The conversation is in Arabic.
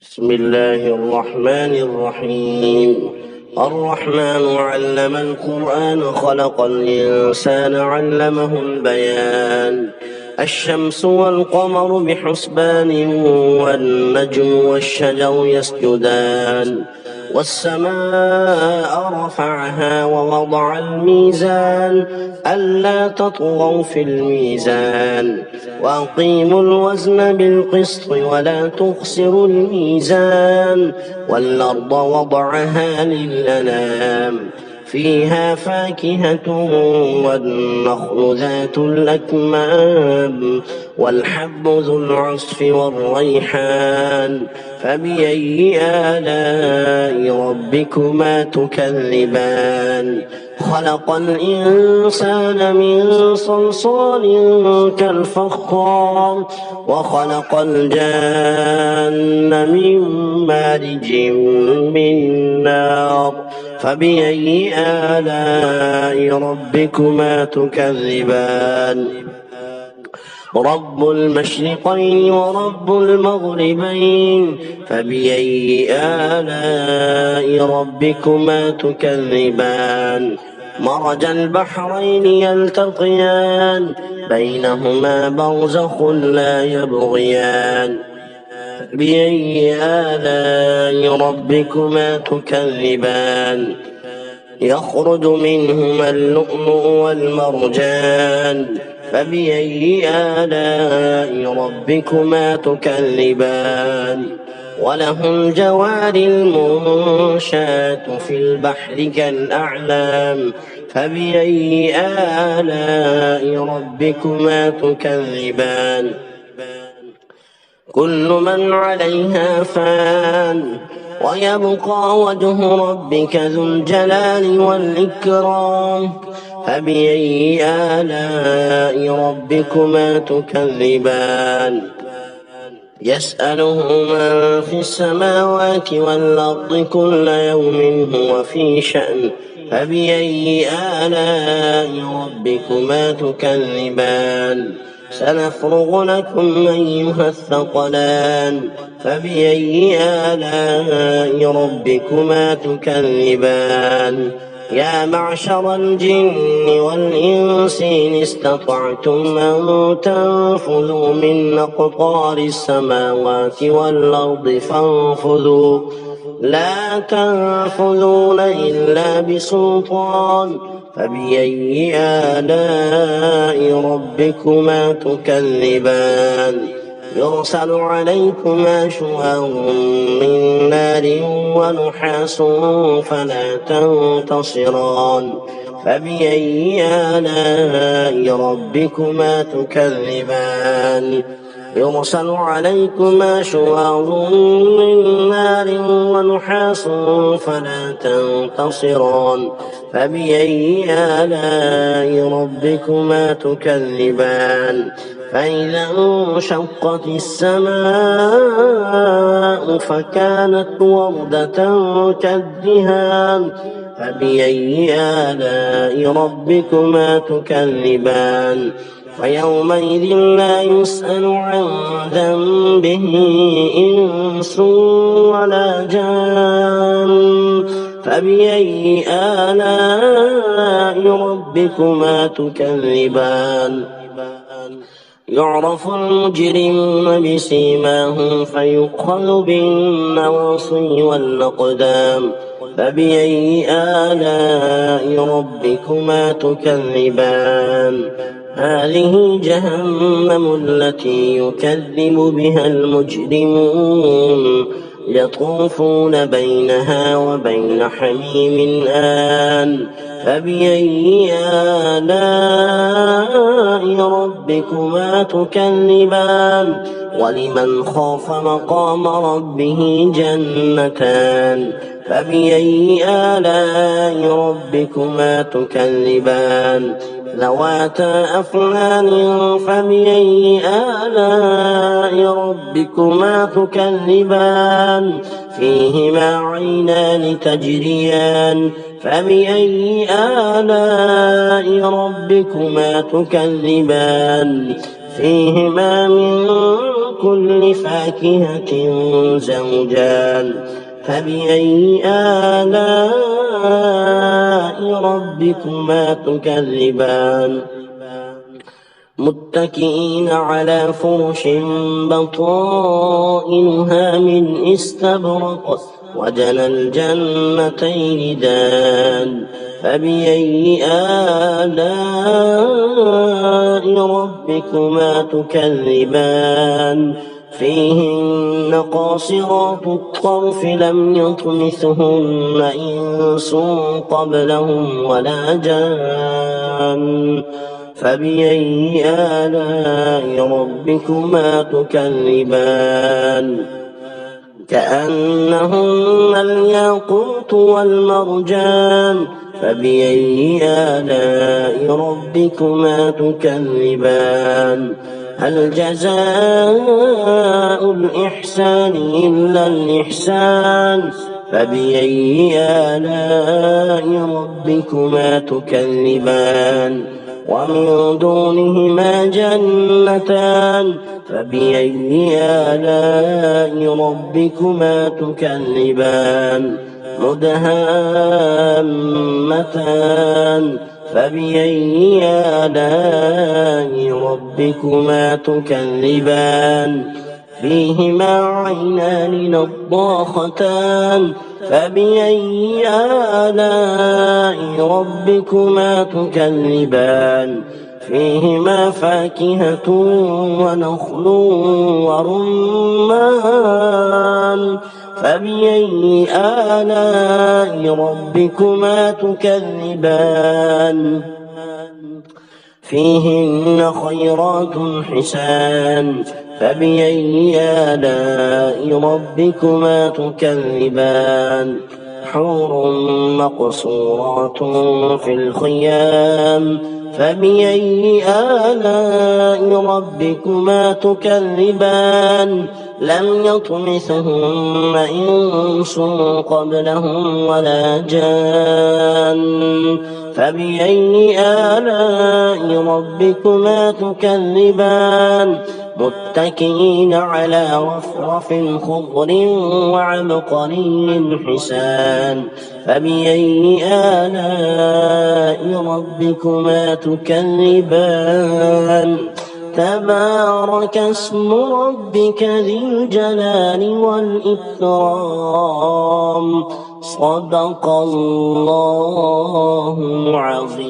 بسم الله الرحمن الرحيم. الرحمن علم القرآن خلق الإنسان علمه البيان. الشمس والقمر بحسبان والنجم والشجر يسجدان والسماء رفعها ووضع الميزان ألا تطغوا في الميزان وأقيموا الوزن بالقسط ولا تخسروا الميزان والأرض وضعها للأنام فيها فاكهة والنخل ذات الأكمام والحب ذو العصف والريحان فبأي آلاء ربكما تكذبان خلق الإنسان من صلصال كالفخار وخلق الجان من مارج من نار فبأي آلاء ربكما تكذبان رب المشرقين ورب المغربين فبأي آلاء ربكما تكذبان مرج البحرين يلتقيان بينهما برزخ لا يبغيان فبأي آلاء ربكما تكذبان يخرج منهما اللؤلؤ والمرجان فبأي آلاء ربكما تكذبان وله الجوار المنشآت في البحر كالأعلام فبأي آلاء ربكما تكذبان كل من عليها فان ويبقى وجه ربك ذو الجلال والإكرام فبأي آلاء ربكما تكذبان يسأله من في السماوات والأرض كل يوم هو في شأن فبأي آلاء ربكما تكذبان سنفرغ لكم أيها الثقلان فبأي آلاء ربكما تكذبان يا معشر الجن والإنس إن استطعتم أن تنفذوا من أقطار السماوات والأرض فانفذوا لا تنفذون إلا بسلطان فبأي آلاء ربكما تكذبان يرسل عليكما شواظ من نار ونحاس فلا تنتصران فبأي آلاء ربكما تكذبان يرسل عليكما شواظ من نار ونحاس فلا تنتصران فبأي آلاء ربكما تكذبان فإذا انشقت السماء فكانت وردة كالدهان فبأي آلاء ربكما تكذبان فيومئذ لا يسأل عن ذنبه إنس ولا جان فبأي آلاء ربكما تكذبان يعرف المجرمون بسيماهم فيؤخذ بالنواصي والأقدام فبأي آلاء ربكما تكذبان هذه جهنم التي يكذب بها المجرمون يطوفون بينها وبين حميم آن فبأي آلاء ربكما تكذبان ولمن خاف مقام ربه جنتان فبأي آلاء ربكما تكذبان ذواتا أفنان فبأي آلاء ربكما تكذبان فيهما عينان تجريان فبأي آلاء ربكما تكذبان فيهما من كل فاكهة زوجان فبأي آلاء ربكما تكذبان متكئين على فرش بطائنها من استبرق وجنى الجنتين دان فبأي آلاء ربكما تكذبان فيهن قاصرات الطرف لم يطمثهن إنس قبلهم ولا جان فبأي آلاء ربكما تكذبان كأنهن الياقوت والمرجان فبأي آلاء ربكما تكذبان هل جزاء الإحسان إلا الإحسان فبأي آلاء ربكما تكذبان ومن دونهما جنتان فبأي آلاء ربكما تكذبان مدهامتان فبأي آلاء ربكما تكذبان فيهما عينان نضاختان فبأي آلاء ربكما تكذبان فيهما فاكهة ونخل ورمان فبأي آلاء ربكما تكذبان فيهن خيرات حسان فبأي آلاء ربكما تكذبان حور مقصورات في الخيام فبأي آلاء ربكما تكذبان لم يطمثهن إنس قبلهم ولا جان فبأي آلاء ربكما تكذبان متكئين على رفرف خضر وعبقري حسان فبأي آلاء ربكما تكذبان تبارك اسم ربك ذي الجلال والإكرام صدق الله العظيم.